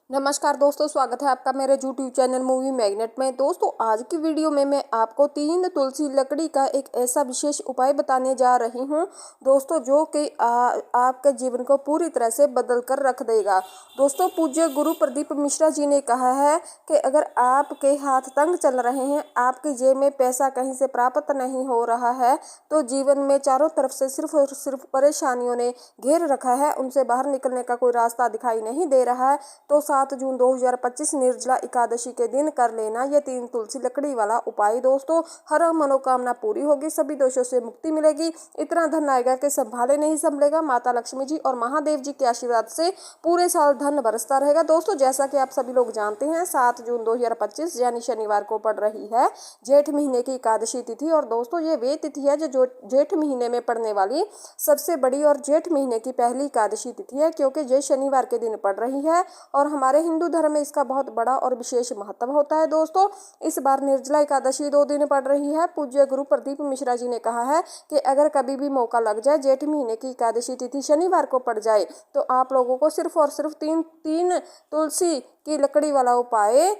नमस्कार दोस्तों, स्वागत है आपका मेरे यूट्यूब चैनल मूवी मैग्नेट में। दोस्तों, आज की वीडियो में मैं आपको 3 तुलसी लकड़ी का एक ऐसा विशेष उपाय बताने जा रही हूं दोस्तों, जो कि आपके जीवन को पूरी तरह से बदल कर रख देगा। दोस्तों, पूज्य गुरु प्रदीप मिश्रा जी ने कहा है कि अगर आपके हाथ तंग चल रहे हैं, आपकी जेब में पैसा कहीं से प्राप्त नहीं हो रहा है, तो जीवन में चारों तरफ से सिर्फ और सिर्फ परेशानियों ने घेर रखा है, उनसे बाहर निकलने का कोई रास्ता दिखाई नहीं दे रहा है, तो 7 जून 2025 निर्जला एकादशी के दिन कर लेना ये 3 तुलसी लकड़ी वाला उपाय। दोस्तों, हर मनोकामना पूरी होगी, सभी दोषों से मुक्ति मिलेगी, इतना धन आएगा कि संभाले नहीं संभलेगा। माता लक्ष्मी जी और महादेव जी के आशीर्वाद से पूरे साल धन बरसता रहेगा। दोस्तों, जैसा कि आप सभी लोग जानते हैं, 7 जून 2025 यानी शनिवार को पड़ रही है जेठ महीने की एकादशी तिथि। और दोस्तों, ये वे तिथि है जो जेठ महीने में पड़ने वाली सबसे बड़ी और जेठ महीने की पहली एकादशी तिथि है, क्योंकि ये शनिवार के दिन पड़ रही है और हमारे हिंदू धर्म में इसका बहुत बड़ा और विशेष महत्व होता है। दोस्तों, इस बार निर्जला एकादशी 2 दिन पड़ रही है। पूज्य गुरु प्रदीप मिश्रा जी ने कहा है कि अगर कभी भी मौका लग जाए, जेठ महीने की एकादशी तिथि शनिवार को पड़ जाए, तो आप लोगों को सिर्फ और सिर्फ तीन तुलसी की लकड़ी वाला उपाय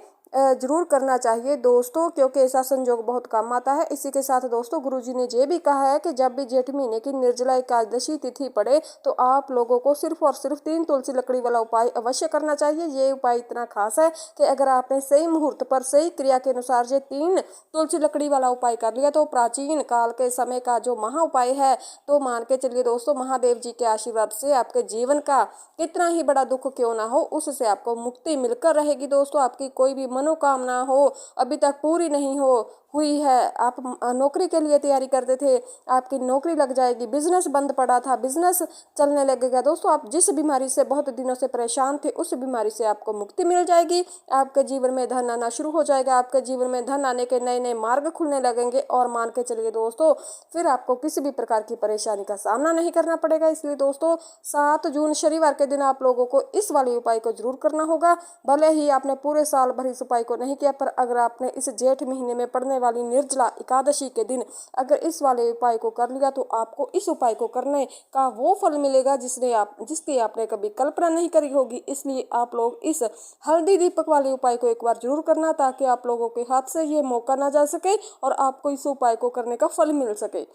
जरूर करना चाहिए दोस्तों, क्योंकि ऐसा संजोग बहुत काम आता है। इसी के साथ दोस्तों, गुरुजी ने ये भी कहा है कि जब भी जेठ महीने की निर्जला एकादशी तिथि पड़े, तो आप लोगों को सिर्फ और सिर्फ 3 तुलसी लकड़ी वाला उपाय अवश्य करना चाहिए। ये उपाय इतना खास है कि अगर आपने सही मुहूर्त पर सही क्रिया के अनुसार ये 3 तुलसी लकड़ी वाला उपाय कर लिया, तो प्राचीन काल के समय का जो महा उपाय है, तो मान के चलिए दोस्तों, महादेव जी के आशीर्वाद से आपके जीवन का कितना ही बड़ा दुख क्यों ना हो, उससे आपको मुक्ति मिलकर रहेगी। दोस्तों, आपकी कोई भी मनोकामना हो अभी तक पूरी नहीं हुई है, आप नौकरी के लिए तैयारी करते थे, आपकी नौकरी लग जाएगी, बिजनेस बंद पड़ा था, बिजनेस चलने लगेगा। दोस्तों, आप जिस बीमारी से बहुत दिनों से परेशान थे, उस बीमारी से आपको मुक्ति मिल जाएगी। आपके जीवन में धन आना शुरू हो जाएगा, आपके जीवन में धन आने के नए नए मार्ग खुलने लगेंगे और मान के चलिए दोस्तों, फिर आपको किसी भी प्रकार की परेशानी का सामना नहीं करना पड़ेगा। इसलिए दोस्तों, 7 जून शनिवार के दिन आप लोगों को इस वाले उपाय को जरूर करना होगा। भले ही आपने पूरे साल भर इस उपाय को नहीं किया, पर अगर आपने इस जेठ महीने में पड़ने वाली निर्जला एकादशी के दिन अगर इस वाले उपाय को कर लिया, तो आपको इस उपाय को करने का वो फल मिलेगा जिसकी आपने कभी कल्पना नहीं करी होगी। इसलिए आप लोग इस हल्दी दीपक वाले उपाय को एक बार जरूर करना, ताकि आप लोगों के हाथ से ये मौका ना जा सके और आपको इस उपाय को करने का फल मिल सके।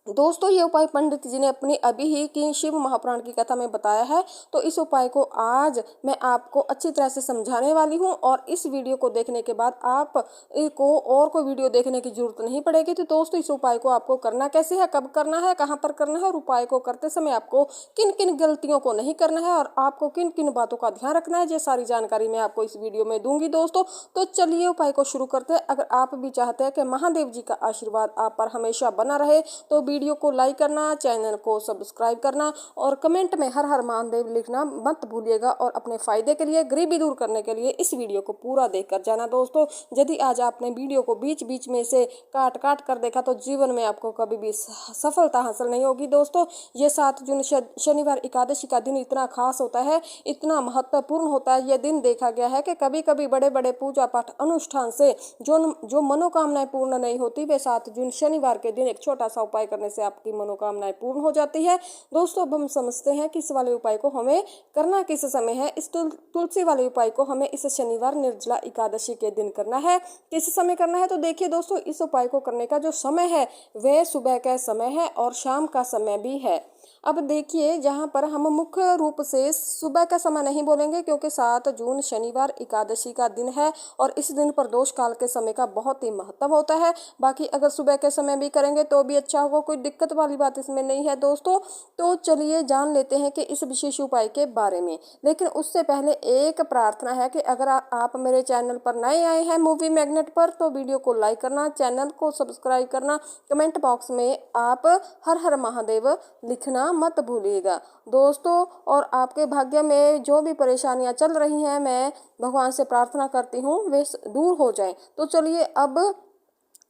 दोस्तों, ये उपाय पंडित जी ने अपनी अभी ही की शिव महापुराण की कथा में बताया है, तो इस उपाय को आज मैं आपको अच्छी तरह से समझाने वाली हूँ और इस वीडियो को देखने के बाद आप को और कोई वीडियो देखने की जरूरत नहीं पड़ेगी। तो दोस्तों, इस उपाय को आपको करना कैसे है, कब करना है, कहाँ पर करना है और उपाय को करते समय आपको किन किन गलतियों को नहीं करना है और आपको किन किन बातों का ध्यान रखना है, ये सारी जानकारी मैं आपको इस वीडियो में दूंगी। दोस्तों, तो चलिए उपाय को शुरू करते हैं। अगर आप भी चाहते हैं कि महादेव जी का आशीर्वाद आप पर हमेशा बना रहे, तो वीडियो को लाइक करना, चैनल को सब्सक्राइब करना और कमेंट में हर हर महादेव लिखना मत भूलिएगा। और अपने फायदे के लिए, गरीबी दूर करने के लिए इस वीडियो को पूरा देखकर जाना। दोस्तों, यदि आज आपने वीडियो को बीच बीच में से काट काट कर देखा, तो जीवन में आपको कभी भी सफलता हासिल नहीं होगी। दोस्तों, ये 7 जून शनिवार एकादशी का दिन इतना खास होता है, इतना महत्वपूर्ण होता है। यह दिन देखा गया है कि कभी कभी बड़े बड़े पूजा पाठ अनुष्ठान से जो मनोकामनाएं पूर्ण नहीं होती, वे 7 जून शनिवार के दिन एक छोटा सा उपाय करने से आपकी मनोकामनाएं पूर्ण हो जाती है। दोस्तों, अब हम समझते हैं कि इस वाले उपाय को हमें करना किस समय है। इस तुलसी वाले उपाय को हमें इस शनिवार निर्जला एकादशी के दिन करना है। किस समय करना है, तो देखिए दोस्तों, इस उपाय को करने का जो समय है वह सुबह का समय है और शाम का समय भी है। अब देखिए, यहाँ पर हम मुख्य रूप से सुबह का समय नहीं बोलेंगे, क्योंकि 7 जून शनिवार एकादशी का दिन है और इस दिन पर दोष काल के समय का बहुत ही महत्व होता है। बाकी अगर सुबह के समय भी करेंगे तो भी अच्छा होगा, कोई दिक्कत वाली बात इसमें नहीं है। दोस्तों, तो चलिए जान लेते हैं कि इस विशेष उपाय के बारे में। लेकिन उससे पहले एक प्रार्थना है कि अगर आप मेरे चैनल पर नए आए हैं मूवी मैग्नेट पर, तो वीडियो को लाइक करना, चैनल को सब्सक्राइब करना, कमेंट बॉक्स में आप हर हर महादेव लिखना मत भूलिएगा दोस्तों। और आपके भाग्य में जो भी परेशानियां चल रही हैं, मैं भगवान से प्रार्थना करती हूँ वे दूर हो जाएं। तो चलिए अब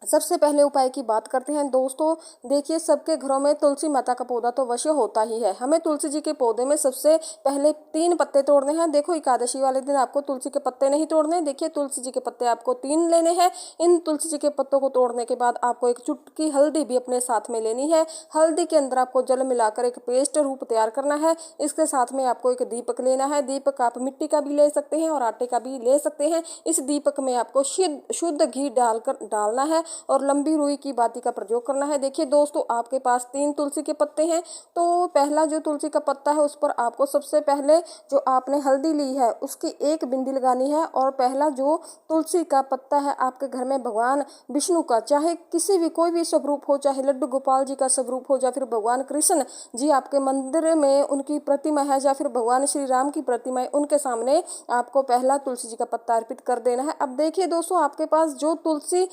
सबसे पहले उपाय की बात करते हैं दोस्तों। देखिए, सबके घरों में तुलसी माता का पौधा तो अवश्य होता ही है। हमें तुलसी जी के पौधे में सबसे पहले 3 पत्ते तोड़ने हैं। देखो, एकादशी वाले दिन आपको तुलसी के पत्ते नहीं तोड़ने। देखिए, तुलसी जी के पत्ते आपको 3 लेने हैं। इन तुलसी जी के पत्तों को तोड़ने के बाद आपको एक चुटकी हल्दी भी अपने साथ में लेनी है। हल्दी के अंदर आपको जल मिलाकर एक पेस्ट रूप तैयार करना है। इसके साथ में आपको एक दीपक लेना है। दीपक आप मिट्टी का भी ले सकते हैं और आटे का भी ले सकते हैं। इस दीपक में आपको शुद्ध घी डालना है और लंबी रुई की बाती का प्रयोग करना है। देखिए दोस्तों, आपके पास 3 तुलसी के पत्ते हैं, तो पहला जो तुलसी का पत्ता है उस पर आपको सबसे पहले जो आपने हल्दी ली है उसकी 1 बिंदी लगानी है। और पहला जो तुलसी का पत्ता है आपके घर में भगवान विष्णु का, चाहे किसी भी कोई भी स्वरूप हो, चाहे लड्डू गोपाल जी का स्वरूप हो, या फिर भगवान कृष्ण जी आपके मंदिर में उनकी प्रतिमा है, या फिर भगवान श्री राम की प्रतिमा है, उनके सामने आपको पहला तुलसी जी का पत्ता अर्पित कर देना है। अब देखिए दोस्तों, आपके पास जो तुलसी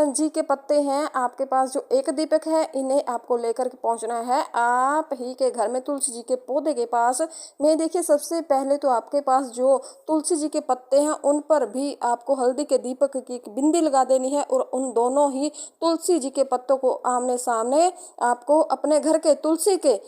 जी के पत्ते हैं, आपके पास जो एक दीपक है, इन्हें आपको लेकर के पहुंचना है आप ही के घर में तुलसी जी के पौधे के पास में। देखिए, सबसे पहले तो आपके पास जो तुलसी जी के पत्ते हैं उन पर भी आपको हल्दी के दीपक की एक बिंदी लगा देनी है और उन दोनों ही तुलसी जी के पत्तों को आमने सामने आपको अपने घर के तुलसी के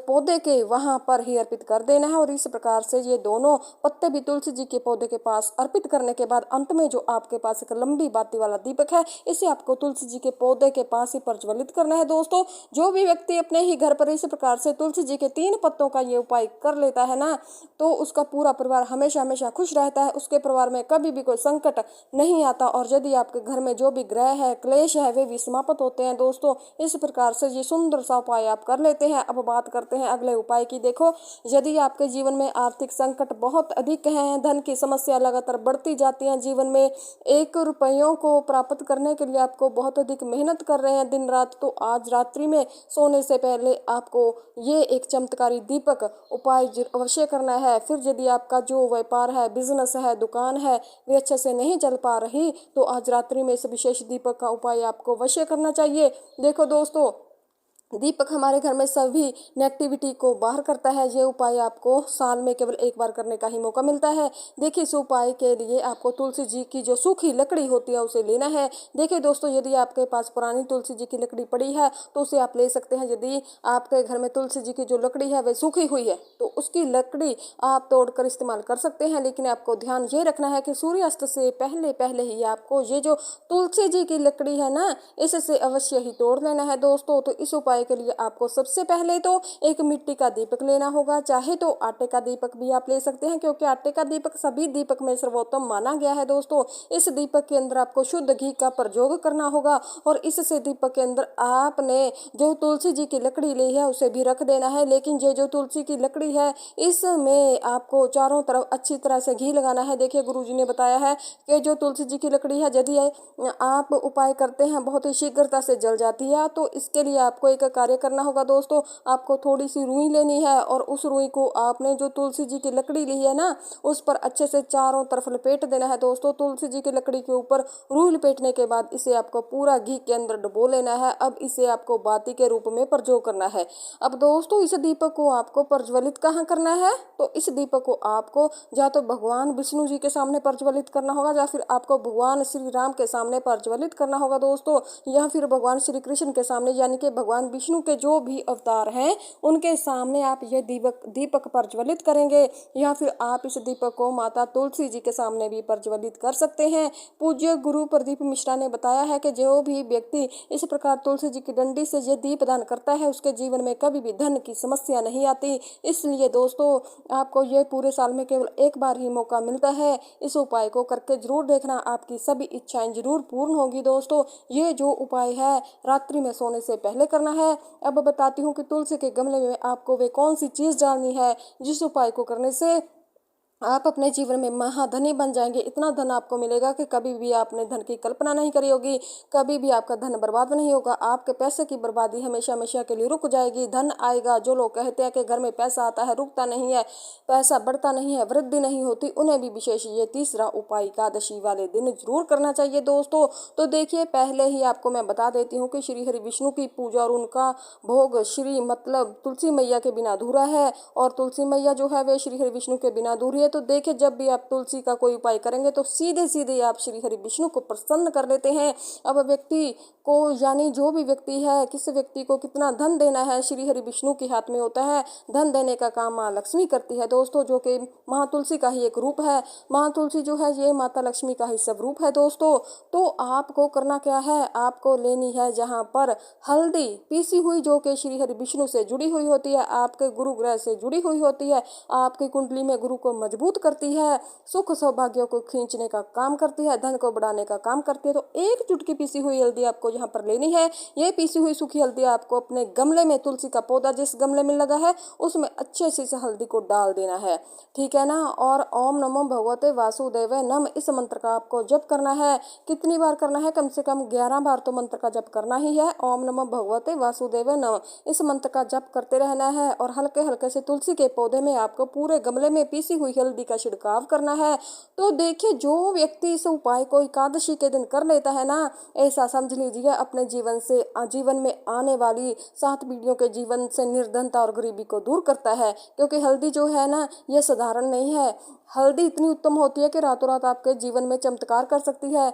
पौधे के वहां पर ही अर्पित कर देना है। और इस प्रकार से ये दोनों पत्ते भी तुलसी जी के पौधे के पास अर्पित करने के बाद अंत में जो आपके पास एक लंबी बाती वाला दीपक है, इसे आपको तुलसी जी के पौधे के पास ही प्रज्वलित करना है। दोस्तों, जो भी व्यक्ति अपने ही घर पर इस प्रकार से तुलसी जी के 3 पत्तों का ये उपाय कर लेता है ना, तो उसका पूरा परिवार हमेशा हमेशा खुश रहता है। उसके परिवार में कभी भी कोई संकट नहीं आता और यदि आपके घर में जो भी ग्रह है, क्लेश है, वे भी समाप्त होते हैं। दोस्तों, इस प्रकार से ये सुंदर सा उपाय आप कर लेते हैं। अब बात करते हैं अगले उपाय की। देखो, यदि आपके जीवन में आर्थिक संकट बहुत अधिक है, धन की समस्या लगातार बढ़ती जाती है, जीवन में 1 रुपयों को प्राप्त करने के लिए आपको बहुत अधिक मेहनत कर रहे हैं दिन रात, तो आज रात्रि में सोने से पहले आपको ये एक चमत्कारी दीपक उपाय अवश्य करना है। फिर यदि आपका जो व्यापार है, बिजनेस है, दुकान है, वे अच्छे से नहीं चल पा रही, तो आज रात्रि में इस विशेष दीपक का उपाय आपको अवश्य करना चाहिए। देखो दोस्तों, दीपक हमारे घर में सभी नेगेटिविटी को बाहर करता है। ये उपाय आपको साल में केवल 1 बार करने का ही मौका मिलता है। देखिए, इस उपाय के लिए आपको तुलसी जी की जो सूखी लकड़ी होती है उसे लेना है। देखिए दोस्तों, यदि आपके पास पुरानी तुलसी जी की लकड़ी पड़ी है तो उसे आप ले सकते हैं। यदि आपके घर में तुलसी जी की जो लकड़ी है वह सूखी हुई है तो उसकी लकड़ी आप तोड़कर इस्तेमाल कर सकते हैं। लेकिन आपको ध्यान ये रखना है कि सूर्यास्त से पहले पहले ही आपको ये जो तुलसी जी की लकड़ी है ना, इससे अवश्य ही तोड़ लेना है। दोस्तों, तो इस उपाय के लिए आपको सबसे पहले तो एक मिट्टी का दीपक लेना होगा, चाहे तो आटे का दीपक भी आप ले सकते हैं, क्योंकि आटे का दीपक सभी दीपक में सर्वोत्तम माना गया है। दोस्तों, इस दीपक के अंदर आपको शुद्ध घी का प्रयोग करना होगा और इससे दीपक के अंदर आपने जो तुलसी जी की लकड़ी ली है उसे भी रख देना है। लेकिन ये जो तुलसी की लकड़ी है, इसमें आपको चारों तरफ अच्छी तरह से घी लगाना है। देखिए, गुरुजी ने बताया है कि जो तुलसी जी की लकड़ी है, यदि आप उपाय करते हैं बहुत ही शीघ्रता से जल जाती है, तो इसके लिए आपको एक कार्य करना होगा। दोस्तों, आपको थोड़ी सी रुई लेनी है और उस रुई को आपने जो तुलसी जी की लकड़ी ली है ना, उस पर अच्छे से चारों तरफ लपेट देना है। दोस्तों, तुलसी जी की लकड़ी के ऊपर रुई लपेटने के बाद इसे आपको पूरा घी के अंदर डुबो लेना है। अब इसे आपको बाती के रूप में प्रज्वलित करना है। अब दोस्तों, इस दीपक को आपको प्रज्वलित कहाँ करना है, तो इस दीपक को आपको या तो भगवान विष्णु जी के सामने प्रज्वलित करना होगा, या फिर आपको भगवान श्री राम के सामने प्रज्वलित करना होगा दोस्तों, या फिर भगवान श्री कृष्ण के सामने, यानी कि भगवान विष्णु के जो भी अवतार हैं उनके सामने आप ये दीपक प्रज्वलित करेंगे। या फिर आप इस दीपक को माता तुलसी जी के सामने भी प्रज्वलित कर सकते हैं। पूज्य गुरु प्रदीप मिश्रा ने बताया है कि जो भी व्यक्ति इस प्रकार तुलसी जी की डंडी से ये दीप दान करता है उसके जीवन में कभी भी धन की समस्या नहीं आती। इसलिए दोस्तों, आपको ये पूरे साल में केवल 1 बार ही मौका मिलता है। इस उपाय को करके जरूर देखना, आपकी सभी इच्छाएं जरूर पूर्ण होगी। दोस्तों, ये जो उपाय है रात्रि में सोने से पहले करना है। अब बताती हूँ कि तुलसी के गमले में आपको वे कौन सी चीज डालनी है जिस उपाय को करने से आप अपने जीवन में महाधनी बन जाएंगे। इतना धन आपको मिलेगा कि कभी भी आपने धन की कल्पना नहीं करी होगी, कभी भी आपका धन बर्बाद नहीं होगा। आपके पैसे की बर्बादी हमेशा हमेशा के लिए रुक जाएगी। धन आएगा। जो लोग कहते हैं कि घर में पैसा आता है रुकता नहीं है, पैसा बढ़ता नहीं है, वृद्धि नहीं होती, उन्हें भी विशेष ये तीसरा उपाय एकादशी वाले दिन जरूर करना चाहिए। दोस्तों, तो देखिए, पहले ही आपको मैं बता देती हूँ कि श्री हरि विष्णु की पूजा और उनका भोग श्री मतलब तुलसी मैया के बिना अधूरा है, और तुलसी मैया जो है वे श्री हरि विष्णु के बिना अधूरी है। है। तो देखिए, जब भी आप तुलसी का कोई उपाय करेंगे तो सीधे सीधे आप श्री हरि विष्णु को प्रसन्न कर लेते हैं। अब व्यक्ति को, यानी जो भी व्यक्ति है, किस व्यक्ति को कितना धन देना है, श्री हरि विष्णु के हाथ में होता है। धन देने का काम माँ लक्ष्मी करती है दोस्तों, जो कि माँ तुलसी का ही एक रूप है। माँ तुलसी जो है ये माता लक्ष्मी का ही सब रूप है दोस्तों। तो आपको करना क्या है, आपको लेनी है जहाँ पर हल्दी पीसी हुई, जो कि श्री हरि विष्णु से जुड़ी हुई होती है, आपके गुरु ग्रह से जुड़ी हुई होती है, आपकी कुंडली में गुरु को मजबूत करती है, सुख सौभाग्य को खींचने का काम करती है, धन को बढ़ाने का काम करती है। तो एक चुटकी पीसी हुई हल्दी आपको यहाँ पर लेनी है। ये पीसी हुई सूखी हल्दी आपको अपने गमले में, तुलसी का पौधा जिस गमले में लगा है उसमें अच्छे से हल्दी को डाल देना है, ठीक है ना। और ओम नमो भगवते वासुदेवाय नमः, इस मंत्र का आपको जप करना है। कितनी बार करना है? कम से कम 11 बार तो मंत्र का जप करना ही है। ओम नमो भगवते वासुदेवाय नमः, इस मंत्र का जप करते रहना है। और हल्के हल्के से तुलसी के पौधे में आपको पूरे गमले में पीसी हुई हल्दी का छिड़काव करना है। तो देखिए, जो व्यक्ति इस उपाय को एकादशी के दिन कर लेता है ना, ऐसा समझ लीजिए अपने जीवन में आने वाली 7 पीढ़ियों के जीवन से निर्धनता और गरीबी को दूर करता है। क्योंकि हल्दी जो है ना, ये साधारण नहीं है। हल्दी इतनी उत्तम होती है कि रातों रात आपके जीवन में चमत्कार कर सकती है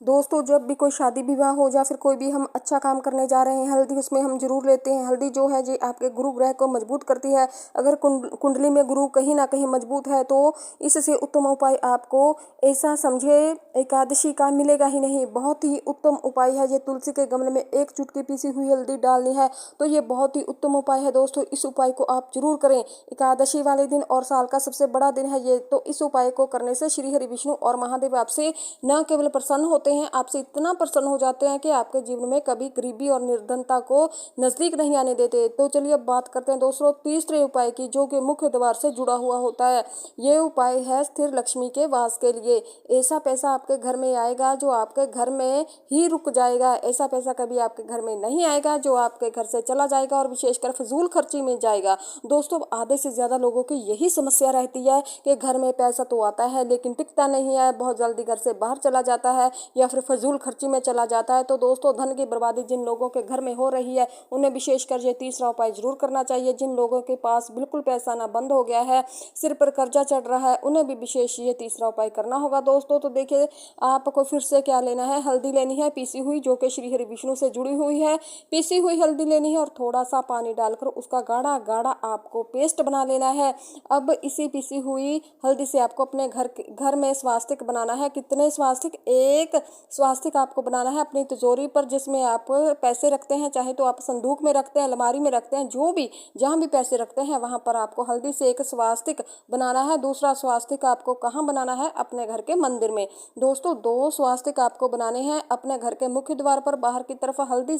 दोस्तों। जब भी कोई शादी विवाह हो या फिर कोई भी हम अच्छा काम करने जा रहे हैं, हल्दी उसमें हम जरूर लेते हैं। हल्दी जो है जी आपके गुरु ग्रह को मजबूत करती है। अगर कुंडली में गुरु कहीं ना कहीं मजबूत है तो इससे उत्तम उपाय आपको, ऐसा समझे, एकादशी का मिलेगा ही नहीं। बहुत ही उत्तम उपाय है ये। तुलसी के गमले में एक चुटकी पीसी हुई हल्दी डालनी है, तो ये बहुत ही उत्तम उपाय है दोस्तों। इस उपाय को आप जरूर करें एकादशी वाले दिन, और साल का सबसे बड़ा दिन है ये। तो इस उपाय को करने से श्री हरि विष्णु और महादेव आपसे न केवल प्रसन्न होते हैं, आपसे इतना प्रसन्न हो जाते हैं कि आपके जीवन में कभी गरीबी और निर्धनता को नजदीक नहीं आने देते। तो चलिए अब बात करते हैं दोस्तों तीसरे उपाय की, जो कि मुख्य द्वार से जुड़ा हुआ होता है। ये उपाय है स्थिर लक्ष्मी के वास के लिए। ऐसा पैसा आपके घर में आएगा जो आपके घर में ही रुक जाएगा। ऐसा पैसा कभी आपके घर में नहीं आएगा जो आपके घर से चला जाएगा और विशेषकर फजूल खर्ची में जाएगा। दोस्तों, आधे से ज्यादा लोगों की यही समस्या रहती है कि घर में पैसा तो आता है लेकिन टिकता नहीं है, बहुत जल्दी घर से बाहर चला जाता है या फिर फजूल खर्ची में चला जाता है। तो दोस्तों, धन की बर्बादी जिन लोगों के घर में हो रही है उन्हें विशेषकर ये तीसरा उपाय जरूर करना चाहिए। जिन लोगों के पास बिल्कुल पैसा ना बंद हो गया है, सिर पर कर्जा चढ़ रहा है, उन्हें भी विशेष ये तीसरा उपाय करना होगा दोस्तों। तो देखिए, आपको फिर से क्या लेना है, हल्दी लेनी है पीसी हुई, जो कि श्री हरि विष्णु से जुड़ी हुई है। पीसी हुई हल्दी लेनी है और थोड़ा सा पानी डालकर उसका गाढ़ा गाढ़ा आपको पेस्ट बना लेना है। अब इसी पीसी हुई हल्दी से आपको अपने घर में स्वास्तिक बनाना है। कितने स्वास्तिक? एक स्वास्तिक आपको बनाना है अपनी तिजोरी पर, जिसमें आप पैसे रखते हैं, चाहे तो आप संदूक में रखते हैं, अलमारी में रखते हैं, जो भी जहां भी पैसे रखते हैं वहां पर आपको हल्दी से एक स्वास्तिक बनाना है। दूसरा स्वास्तिक आपको कहां बनाना है? अपने घर के मंदिर में। दोस्तों, 2 स्वास्तिक आपको बनाने हैं अपने घर के मुख्य द्वार पर बाहर की तरफ। हल्दी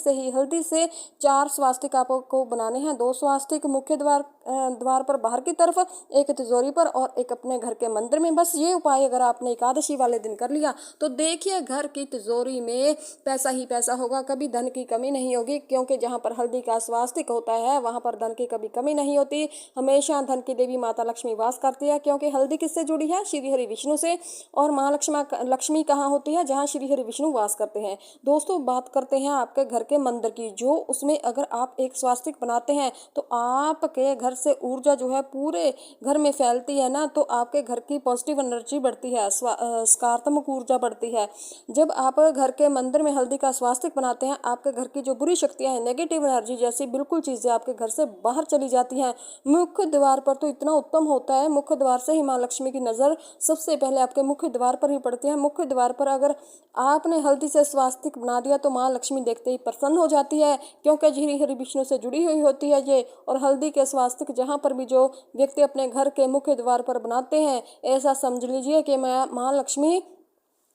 से 4 स्वास्तिक आपको बनाने हैं। 2 स्वास्तिक मुख्य द्वार पर बाहर की तरफ, एक तिजोरी पर और एक अपने घर के मंदिर में। बस ये उपाय अगर आपने एकादशी वाले दिन कर लिया तो देखिए घर की तिजोरी में पैसा ही पैसा होगा, कभी धन की कमी नहीं होगी। क्योंकि जहाँ पर हल्दी का स्वास्तिक होता है वहाँ पर धन की कभी कमी नहीं होती। हमेशा धन की देवी माता लक्ष्मी वास करती है, क्योंकि हल्दी किससे जुड़ी है? श्री हरि विष्णु से। और माँ लक्ष्मी कहाँ होती है? जहाँ श्री हरि विष्णु वास करते हैं। दोस्तों, बात करते हैं आपके घर के मंदिर की। जो उसमें अगर आप एक स्वास्तिक बनाते हैं तो आपके घर से ऊर्जा जो है पूरे घर में फैलती है ना, तो आपके घर की पॉजिटिव एनर्जी बढ़ती है, सकारात्मक ऊर्जा बढ़ती है। जब आप घर के मंदिर में हल्दी का स्वास्तिक बनाते हैं, आपके घर की जो बुरी शक्तियां हैं, नेगेटिव एनर्जी जैसी बिल्कुल चीजें आपके घर से बाहर चली जाती हैं। मुख्य द्वार पर तो इतना उत्तम होता है, मुख्य द्वार से ही माँ लक्ष्मी की नजर सबसे पहले आपके मुख्य द्वार पर ही पड़ती है। मुख्य द्वार पर अगर आपने हल्दी से स्वास्तिक बना दिया तो माँ लक्ष्मी देखते ही प्रसन्न हो जाती है, क्योंकि श्री हरि विष्णु से जुड़ी हुई होती है ये। और हल्दी के स्वास्तिक जहाँ पर भी जो व्यक्ति अपने घर के मुख्य द्वार पर बनाते हैं, ऐसा समझ लीजिए कि माँ लक्ष्मी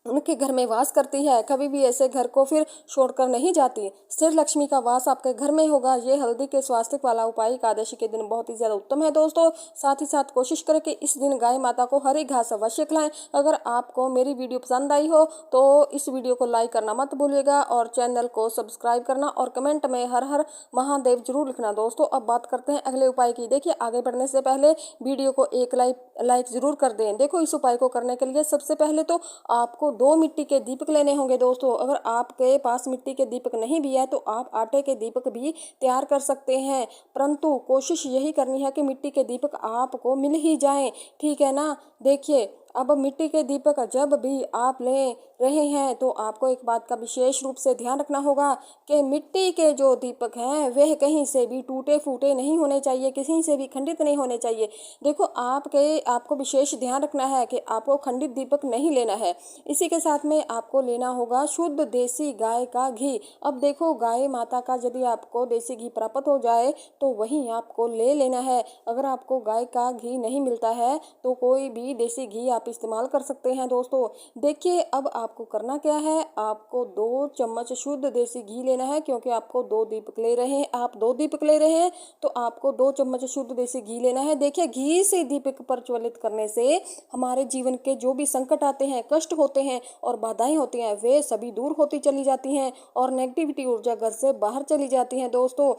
उनके घर में वास करती है, कभी भी ऐसे घर को फिर छोड़कर नहीं जाती। स्थिर लक्ष्मी का वास आपके घर में होगा। ये हल्दी के स्वास्तिक वाला उपाय एकादशी के दिन बहुत ही ज्यादा उत्तम है दोस्तों। साथ ही साथ कोशिश करें कि इस दिन गाय माता को हरी घास अवश्य खिलाएं। अगर आपको मेरी वीडियो पसंद आई हो तो इस वीडियो को लाइक करना मत भूलिएगा और चैनल को सब्सक्राइब करना और कमेंट में हर हर महादेव जरूर लिखना दोस्तों। अब बात करते हैं अगले उपाय की। देखिए, आगे बढ़ने से पहले वीडियो को एक लाइक लाइक ज़रूर कर दें। देखो इस उपाय को करने के लिए सबसे पहले तो आपको 2 मिट्टी के दीपक लेने होंगे दोस्तों। अगर आपके पास मिट्टी के दीपक नहीं भी है तो आप आटे के दीपक भी तैयार कर सकते हैं, परंतु कोशिश यही करनी है कि मिट्टी के दीपक आपको मिल ही जाएँ, ठीक है ना। देखिए अब मिट्टी के दीपक जब भी आप ले रहे हैं तो आपको एक बात का विशेष रूप से ध्यान रखना होगा कि मिट्टी के जो दीपक हैं वह कहीं से भी टूटे फूटे नहीं होने चाहिए, किसी से भी खंडित नहीं होने चाहिए। देखो आपको विशेष ध्यान रखना है कि आपको खंडित दीपक नहीं लेना है। इसी के साथ में आपको लेना होगा शुद्ध देसी गाय का घी। अब देखो गाय माता का यदि आपको देसी घी प्राप्त हो जाए तो वही आपको ले लेना है। अगर आपको गाय का घी नहीं मिलता है तो कोई भी देसी घी आप इस्तेमाल कर सकते हैं दोस्तों। देखिए अब आपको करना क्या है, आपको 2 चम्मच शुद्ध देसी घी लेना है, क्योंकि आपको 2 दीपक ले रहे हैं, आप 2 दीपक ले रहे हैं तो आपको 2 चम्मच शुद्ध देसी घी लेना है। देखिए घी से दीपक प्रज्वलित करने से हमारे जीवन के जो भी संकट आते हैं, कष्ट होते हैं और बाधाएं होती हैं वे सभी दूर होती चली जाती हैं और नेगेटिविटी ऊर्जा घर से बाहर चली जाती हैं दोस्तों।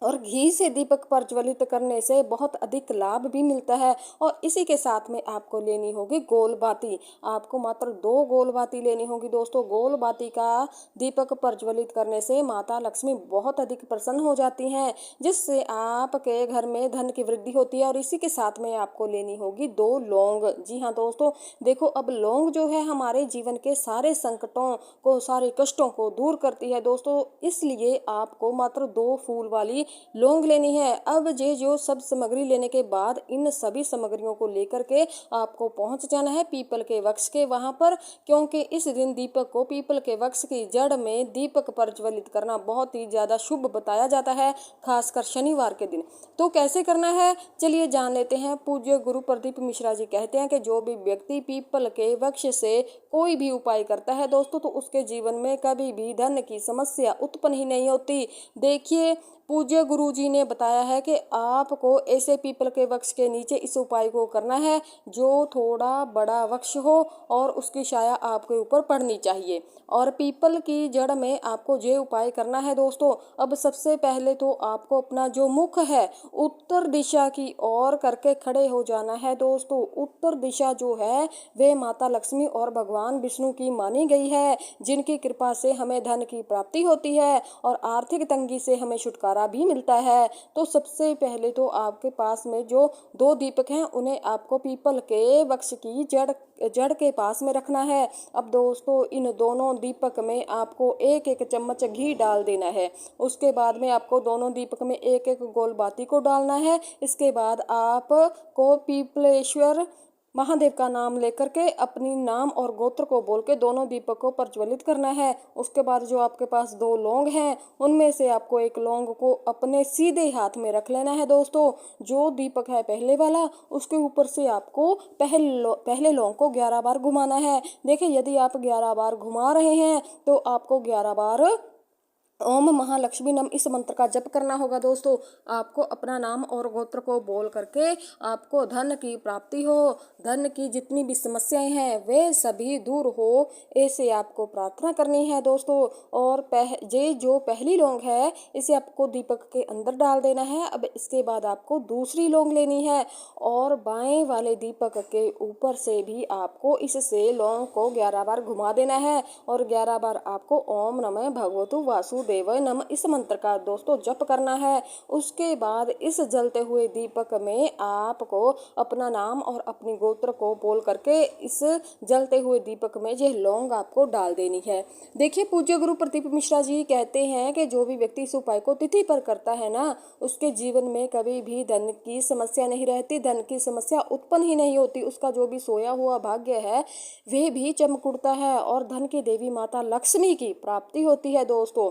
और घी से दीपक प्रज्वलित करने से बहुत अधिक लाभ भी मिलता है। और इसी के साथ में आपको लेनी होगी गोल बाती। आपको मात्र 2 गोल बाती लेनी होगी दोस्तों। गोल बाती का दीपक प्रज्वलित करने से माता लक्ष्मी बहुत अधिक प्रसन्न हो जाती हैं, जिससे आपके घर में धन की वृद्धि होती है। और इसी के साथ में आपको लेनी होगी 2 लौंग। जी हाँ दोस्तों, देखो अब लौंग जो है हमारे जीवन के सारे संकटों को, सारे कष्टों को दूर करती है दोस्तों। इसलिए आपको मात्र 2 फूल वाली लौंग लेनी है। अब ये जो सब सामग्री लेने के बाद इन सभी सामग्रियों को लेकर के आपको पहुंच जाना है पीपल के वृक्ष के वहां पर, क्योंकि इस दिन दीपक को पीपल के वृक्ष की जड़ में दीपक प्रज्वलित करना बहुत ही ज्यादा शुभ बताया जाता है, खासकर शनिवार के दिन। तो कैसे करना है चलिए जान लेते हैं। पूज्य गुरु प्रदीप मिश्रा जी कहते हैं कि जो भी व्यक्ति पीपल के वृक्ष से कोई भी उपाय करता है दोस्तों तो उसके जीवन में कभी भी धन की समस्या उत्पन्न ही नहीं होती। देखिए पूज्य गुरु जी ने बताया है कि आपको ऐसे पीपल के वृक्ष के नीचे इस उपाय को करना है जो थोड़ा बड़ा वृक्ष हो और उसकी छाया आपके ऊपर पड़नी चाहिए। और पीपल की जड़ में आपको ये उपाय करना है दोस्तों। अब सबसे पहले तो आपको अपना जो मुख है उत्तर दिशा की ओर करके खड़े हो जाना है दोस्तों। उत्तर दिशा जो है वे माता लक्ष्मी और भगवान विष्णु की मानी गई है, जिनकी कृपा से हमें धन की प्राप्ति होती है और आर्थिक तंगी से हमें छुटकारा भी मिलता है। तो सबसे पहले तो आपके पास में जो 2 दीपक हैं उन्हें आपको पीपल के वृक्ष की जड़ के पास में रखना है। अब दोस्तों इन दोनों दीपक में आपको 1-1 चम्मच घी डाल देना है। उसके बाद में आपको दोनों दीपक में 1-1 गोल बाती को डालना है। इसके बाद आपको पीपलेश्वर महादेव का नाम लेकर के अपनी नाम और गोत्र को बोल के दोनों दीपक को प्रज्वलित करना है। उसके बाद जो आपके पास 2 लौंग हैं उनमें से आपको 1 लौंग को अपने सीधे हाथ में रख लेना है दोस्तों। जो दीपक है पहले वाला उसके ऊपर से आपको पहले लौंग को 11 बार घुमाना है। देखिए यदि आप 11 बार घुमा रहे हैं तो आपको 11 बार ओम महालक्ष्मी नम इस मंत्र का जप करना होगा दोस्तों। आपको अपना नाम और गोत्र को बोल करके आपको धन की प्राप्ति हो, धन की जितनी भी समस्याएं हैं वे सभी दूर हो, ऐसे आपको प्रार्थना करनी है दोस्तों। और ये जो पहली लौंग है इसे आपको दीपक के अंदर डाल देना है। अब इसके बाद आपको दूसरी लौंग लेनी है और बाएं वाले दीपक के ऊपर से भी आपको इससे लौंग को 11 बार घुमा देना है और 11 बार आपको ओम नमः भगवतु वासुदेवाय नमः इस मंत्र का दोस्तों जप करना है। उसके बाद इस जलते हुए दीपक में आपको अपना नाम और अपनी गोत्र को बोल करके इस जलते हुए दीपक में यह लौंग आपको डाल देनी है। देखिए पूज्य गुरु प्रदीप मिश्रा जी कहते हैं कि जो भी व्यक्ति इस उपाय को तिथि पर करता है ना उसके जीवन में कभी भी धन की समस्या नहीं रहती, धन की समस्या उत्पन्न ही नहीं होती। उसका जो भी सोया हुआ भाग्य है वह भी चमक उठता है और धन की देवी माता लक्ष्मी की प्राप्ति होती है दोस्तों।